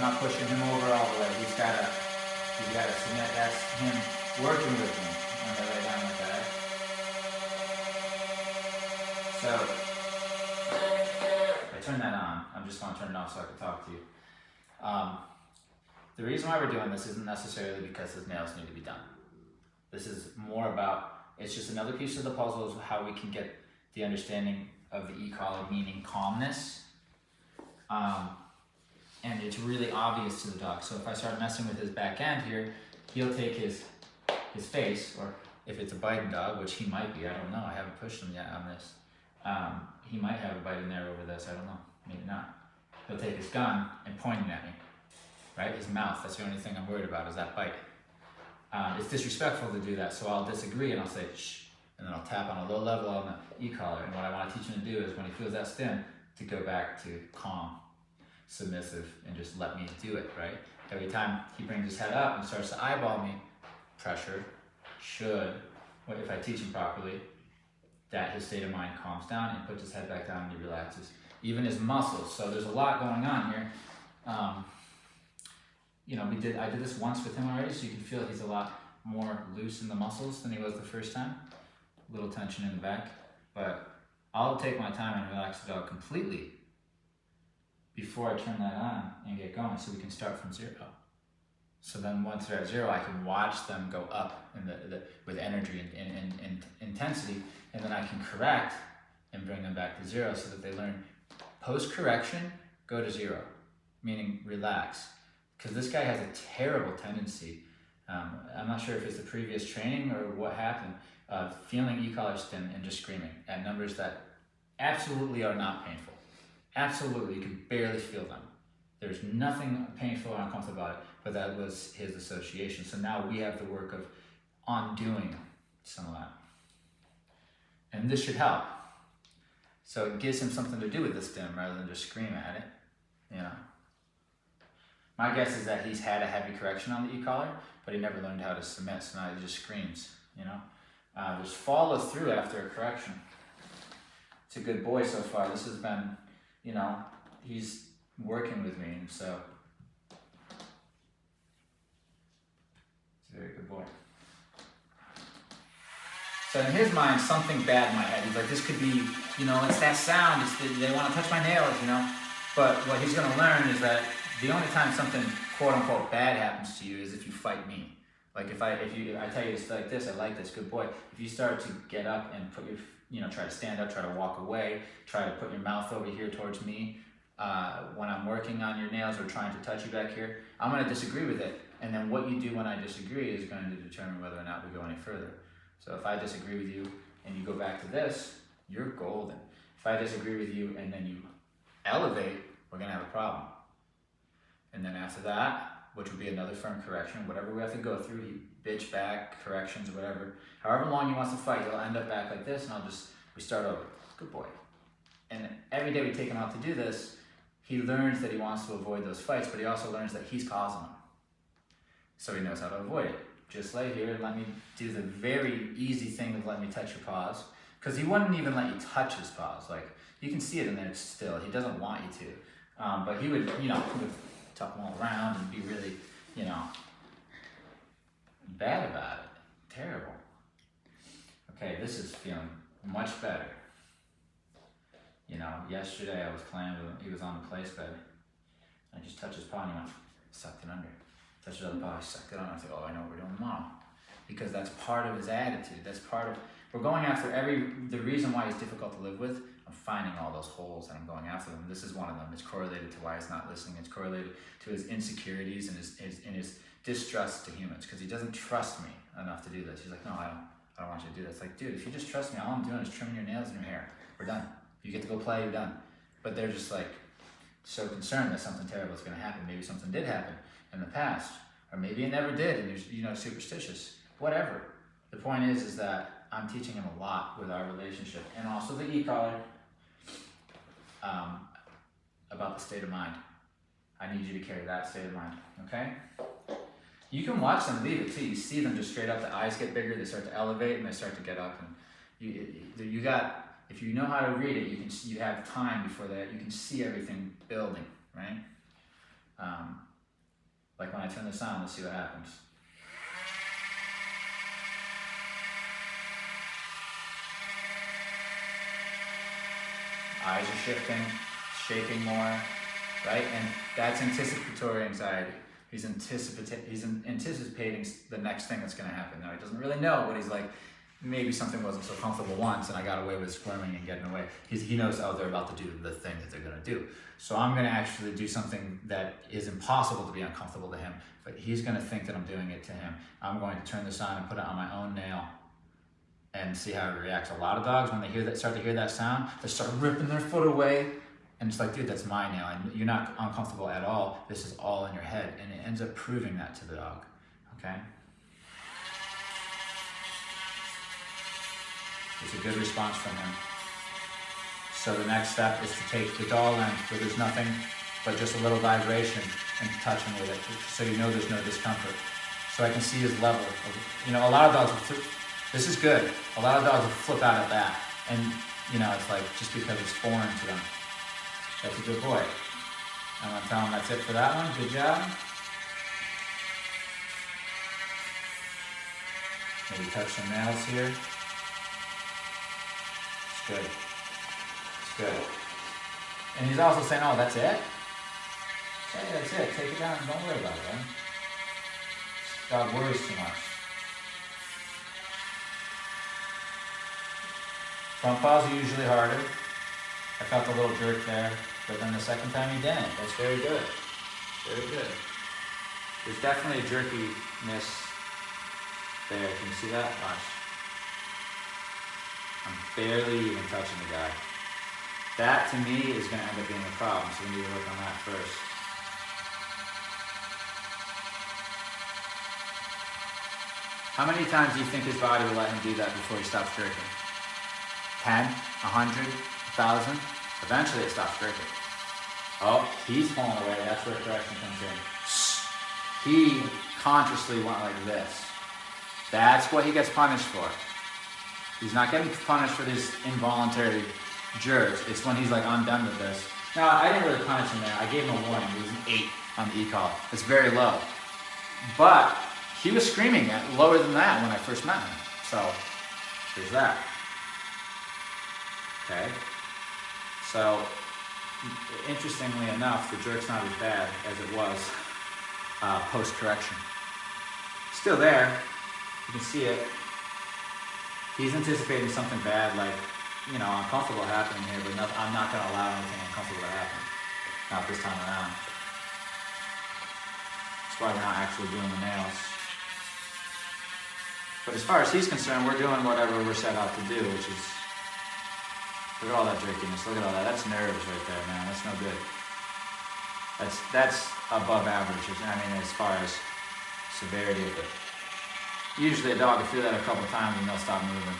not pushing him over all the way. He's gotta submit. That's him working with me. I'm gonna lay down like that. So, I turn that on. I just want to turn it off so I can talk to you. The reason why we're doing this isn't necessarily because his nails need to be done. This is more about, it's just another piece of the puzzle of how we can get the understanding of the e-collar, meaning calmness. And it's really obvious to the dog. So if I start messing with his back end here, he'll take his face, or if it's a biting dog, which he might be, I don't know, I haven't pushed him yet on this. He might have a bite in there over this, I don't know, maybe not. He'll take his gun and point it at me, right? His mouth, that's the only thing I'm worried about is that bite. It's disrespectful to do that, so I'll disagree and I'll say, shh, and then I'll tap on a low level on the e-collar, and what I want to teach him to do is when he feels that stim, to go back to calm, submissive, and just let me do it, right? Every time he brings his head up and starts to eyeball me, pressure should, if I teach him properly, that his state of mind calms down and puts his head back down and he relaxes. Even his muscles, so there's a lot going on here. You know, I did this once with him already, so you can feel he's a lot more loose in the muscles than he was the first time. A little tension in the back, but I'll take my time and relax the dog completely before I turn that on and get going, so we can start from 0. So then once they're at 0, I can watch them go up with energy and intensity, and then I can correct and bring them back to 0 so that they learn post-correction, go to 0, meaning relax. Because this guy has a terrible tendency, I'm not sure if it's the previous training or what happened, feeling e-collar stim and just screaming at numbers that absolutely are not painful. Absolutely, you can barely feel them. There's nothing painful or uncomfortable about it, but that was his association. So now we have the work of undoing some of that. And this should help. So it gives him something to do with the stim rather than just scream at it, you know. My guess is that he's had a heavy correction on the e-collar, but he never learned how to submit, so now he just screams, you know. There's follow through after a correction. It's a good boy so far. This has been, you know, he's working with me, and so he's a very good boy. So in his mind, something bad might happen. He's like, this could be, you know, it's that sound, they want to touch my nails, you know. But what he's going to learn is that the only time something quote unquote bad happens to you is if you fight me. Like if I tell you it's like this, I like this, good boy. If you start to get up and put your, you know, try to stand up, try to walk away, try to put your mouth over here towards me, when I'm working on your nails or trying to touch you back here, I'm going to disagree with it. And then what you do when I disagree is going to determine whether or not we go any further. So if I disagree with you and you go back to this, you're golden. If I disagree with you and then you elevate, we're going to have a problem. And then after that, which would be another firm correction, whatever we have to go through, he bitch back, corrections, or whatever. However long he wants to fight, he'll end up back like this, and we start over. Good boy. And every day we take him out to do this, he learns that he wants to avoid those fights, but he also learns that he's causing them. So he knows how to avoid it. Just lay here and let me do the very easy thing of let me touch your paws. Because he wouldn't even let you touch his paws. Like, you can see it in there still. He doesn't want you to. But he would, you know, tuck them all around and be really, you know, bad about it. Terrible. Okay, this is feeling much better. You know, yesterday I was playing with him. He was on the place bed. I just touched his paw and he went, sucked it under. Touched his other paw, he sucked it under. I was like, oh, I know what we're doing tomorrow. Because that's part of his attitude. That's part of, we're going after the reason why he's difficult to live with. I'm finding all those holes and I'm going after them. This is one of them. It's correlated to why he's not listening. It's correlated to his insecurities and his distrust to humans, because he doesn't trust me enough to do this. He's like, no, I don't want you to do this. Like, dude, if you just trust me, all I'm doing is trimming your nails and your hair. We're done. You get to go play, you're done. But they're just like so concerned that something terrible is going to happen. Maybe something did happen in the past, or maybe it never did, and you're, you know, superstitious. Whatever. The point is that I'm teaching him a lot with our relationship, and also the e-collar, about the state of mind. I need you to carry that state of mind, okay? You can watch them leave it too. You see them just straight up, the eyes get bigger, they start to elevate, and they start to get up. And you got, if you know how to read it, you have time before that. You can see everything building, right? Like when I turn this on, let's see what happens. Eyes are shifting, shaking more, right? And that's anticipatory anxiety. He's anticipating the next thing that's gonna happen. Now he doesn't really know, but he's like, maybe something wasn't so comfortable once and I got away with squirming and getting away. He knows, oh, they're about to do the thing that they're gonna do. So I'm gonna actually do something that is impossible to be uncomfortable to him, but he's gonna think that I'm doing it to him. I'm going to turn this on and put it on my own nail and see how it reacts. A lot of dogs, when they hear that, start to hear that sound, they start ripping their foot away. And it's like, dude, that's my nail. And you're not uncomfortable at all. This is all in your head. And it ends up proving that to the dog, okay? It's a good response from him. So the next step is to take the doll end where there's nothing but just a little vibration and touch him with it so you know there's no discomfort. So I can see his level. You know, a lot of dogs will this is good. A lot of dogs will flip out at that. And, you know, it's like just because it's foreign to them. That's a good boy. I'm gonna tell him that's it for that one. Good job. Maybe touch some nails here. It's good. It's good. And he's also saying, oh, that's it? Hey, that's it. Take it down and don't worry about it, right? This dog worries too much. Front paws are usually harder. I felt a little jerk there, but then the second time he didn't. That's very good. Very good. There's definitely a jerkiness there. Can you see that? Watch. I'm barely even touching the guy. That, to me, is going to end up being a problem, so we need to work on that first. How many times do you think his body will let him do that before he stops jerking? 10? 100? 1,000? Eventually it stops jerking. Oh, he's pulling away. That's where correction comes in. He consciously went like this. That's what he gets punished for. He's not getting punished for these involuntary jerks. It's when he's like, I'm done with this. Now, I didn't really punish him there. I gave him a warning. It was an 8 on the e-collar. It's very low. But he was screaming at lower than that when I first met him. So, there's that. Okay. So, interestingly enough, the jerk's not as bad as it was post-correction. Still there. You can see it. He's anticipating something bad, like, you know, uncomfortable happening here, but I'm not going to allow anything uncomfortable to happen. Not this time around. That's why we're not actually doing the nails. But as far as he's concerned, we're doing whatever we're set out to do, which is, look at all that jerkiness, look at all that. That's nerves right there, man. That's no good. That's above average, I mean, as far as severity of it. Usually a dog will feel that a couple times and they'll stop moving.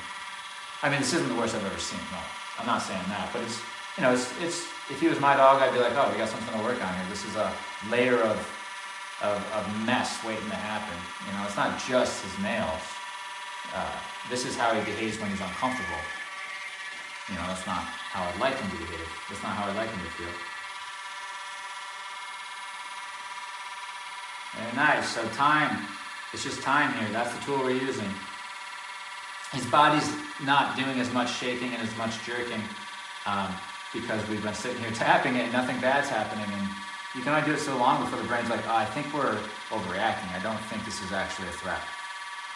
I mean, this isn't the worst I've ever seen. No, I'm not saying that, but it's, you know, it's. If he was my dog, I'd be like, oh, we got something to work on here. This is a layer of mess waiting to happen. You know, it's not just his nails. This is how he behaves when he's uncomfortable. You know, that's not how I'd like him to behave. That's not how I'd like him to feel. Very nice. So time. It's just time here. That's the tool we're using. His body's not doing as much shaking and as much jerking because we've been sitting here tapping it and nothing bad's happening. And you can only do it so long before the brain's like, oh, I think we're overreacting. I don't think this is actually a threat.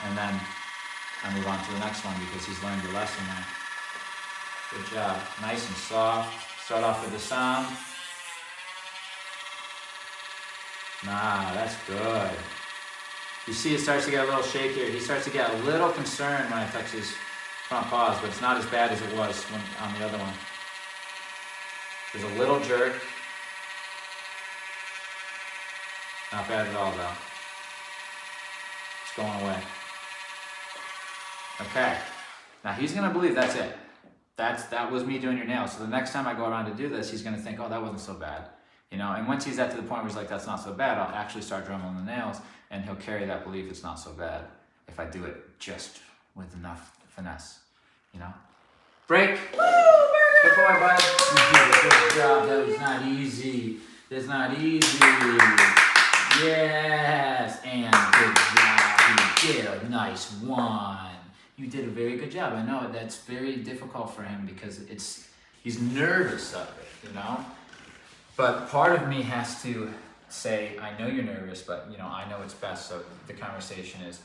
And then I move on to the next one because he's learned the lesson there. Good job. Nice and soft. Start off with the sound. Nah, that's good. You see it starts to get a little shakier. He starts to get a little concerned when I touch his front paws, but it's not as bad as it was when, on the other one. There's a little jerk. Not bad at all, though. It's going away. Okay. Now he's going to believe that's it. That was me doing your nails. So the next time I go around to do this, he's going to think, oh, that wasn't so bad. You know, and once he's at to the point where he's like, that's not so bad, I'll actually start dremeling the nails, and he'll carry that belief it's not so bad if I do it just with enough finesse, you know? Break. Woo, good boy, bud. Good job. That was not easy. That's not easy. Yes, and good job. You did a nice one. You did a very good job. I know that's very difficult for him because he's nervous of it, you know? But part of me has to say, I know you're nervous, but you know, I know it's best. So the conversation is,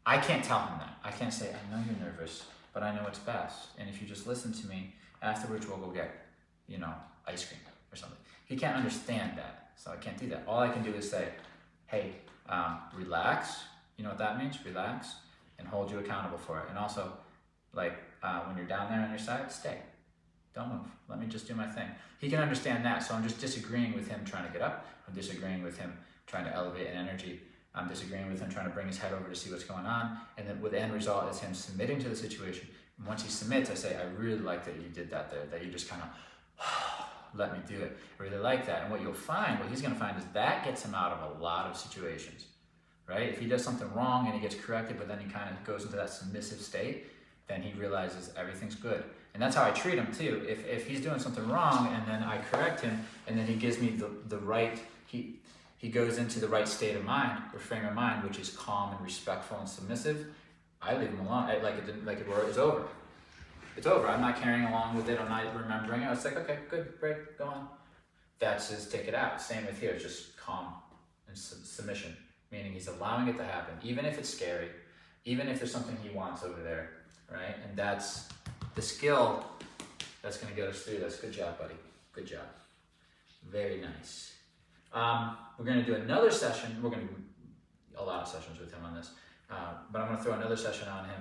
I can't tell him that. I can't say, I know you're nervous, but I know it's best. And if you just listen to me, afterwards we'll go get, you know, ice cream or something. He can't understand that, so I can't do that. All I can do is say, hey, relax. You know what that means? Relax, and hold you accountable for it. And also, like when you're down there on your side, stay. Don't move. Let me just do my thing. He can understand that, so I'm just disagreeing with him trying to get up. I'm disagreeing with him trying to elevate an energy. I'm disagreeing with him trying to bring his head over to see what's going on. And then the end result is him submitting to the situation. And once he submits, I say, I really like that you did that there, that you just kind of let me do it. I really like that. And what you'll find, what he's going to find is that gets him out of a lot of situations, right? If he does something wrong and he gets corrected, but then he kind of goes into that submissive state, then he realizes everything's good. And that's how I treat him too. If he's doing something wrong and then I correct him and then he gives me the right, he goes into the right state of mind or frame of mind, which is calm and respectful and submissive, I leave him alone. It's over. It's over. I'm not carrying along with it. I'm not remembering it. It's like, okay, good, great, go on. That's his take it out. Same with here. It's just calm and submission, meaning he's allowing it to happen, even if it's scary, even if there's something he wants over there, right? And that's the skill that's going to get us through this. Good job, buddy. Good job. Very nice. We're going to do another session. We're going to do a lot of sessions with him on this, but I'm going to throw another session on him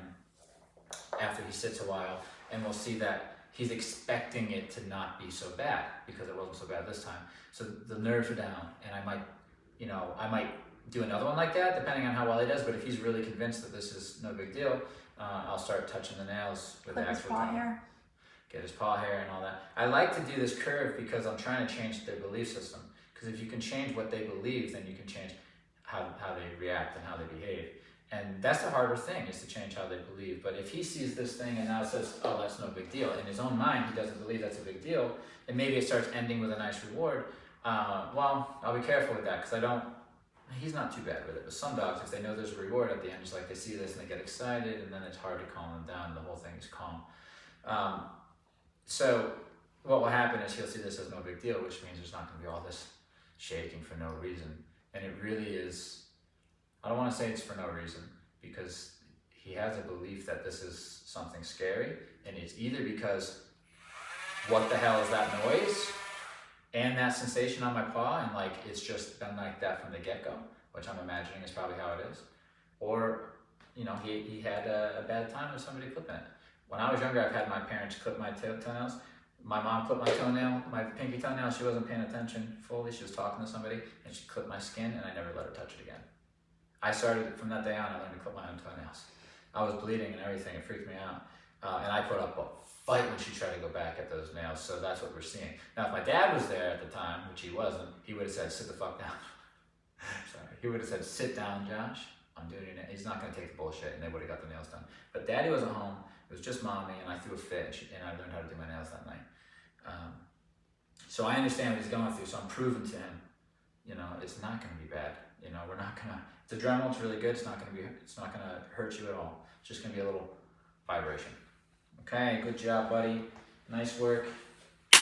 after he sits a while, and we'll see that he's expecting it to not be so bad because it wasn't so bad this time. So the nerves are down, and I might do another one like that depending on how well he does. But if he's really convinced that this is no big deal, I'll start touching the nails with the actual hair. Get his paw hair and all that. I like to do this curve because I'm trying to change their belief system. Because if you can change what they believe, then you can change how they react and how they behave. And that's the harder thing, is to change how they believe. But if he sees this thing and now says, oh, that's no big deal, in his own mind he doesn't believe that's a big deal, and maybe it starts ending with a nice reward, well, I'll be careful with that, because he's not too bad with it. But some dogs, if they know there's a reward at the end, it's like they see this and they get excited, and then it's hard to calm them down, the whole thing is calm. So what will happen is he'll see this as no big deal, which means there's not going to be all this shaking for no reason. And it really is, I don't want to say it's for no reason, because he has a belief that this is something scary, and it's either because, what the hell is that noise? And that sensation on my paw, and like it's just been like that from the get-go, which I'm imagining is probably how it is. Or, you know, he had a bad time with somebody clipping it. When I was younger, I've had my parents clip my toenails. My mom clipped my toenail, my pinky toenail. She wasn't paying attention fully. She was talking to somebody, and she clipped my skin, and I never let her touch it again. I started, from that day on, I learned to clip my own toenails. I was bleeding and everything. It freaked me out. And I put up a fight when she tried to go back at those nails. So that's what we're seeing. Now, if my dad was there at the time, which he wasn't, he would have said, sit the fuck down. Sorry. He would have said, sit down, Josh. I'm doing your nails. He's not going to take the bullshit, and they would have got the nails done. But Daddy wasn't home. It was just Mommy, and I threw a fit, and I learned how to do my nails that night. So I understand what he's going through, so I'm proving to him, you know, it's not going to be bad. You know, we're not going to, the dremel, it's really good. It's not going to hurt you at all. It's just going to be a little vibration. Okay, good job, buddy. Nice work.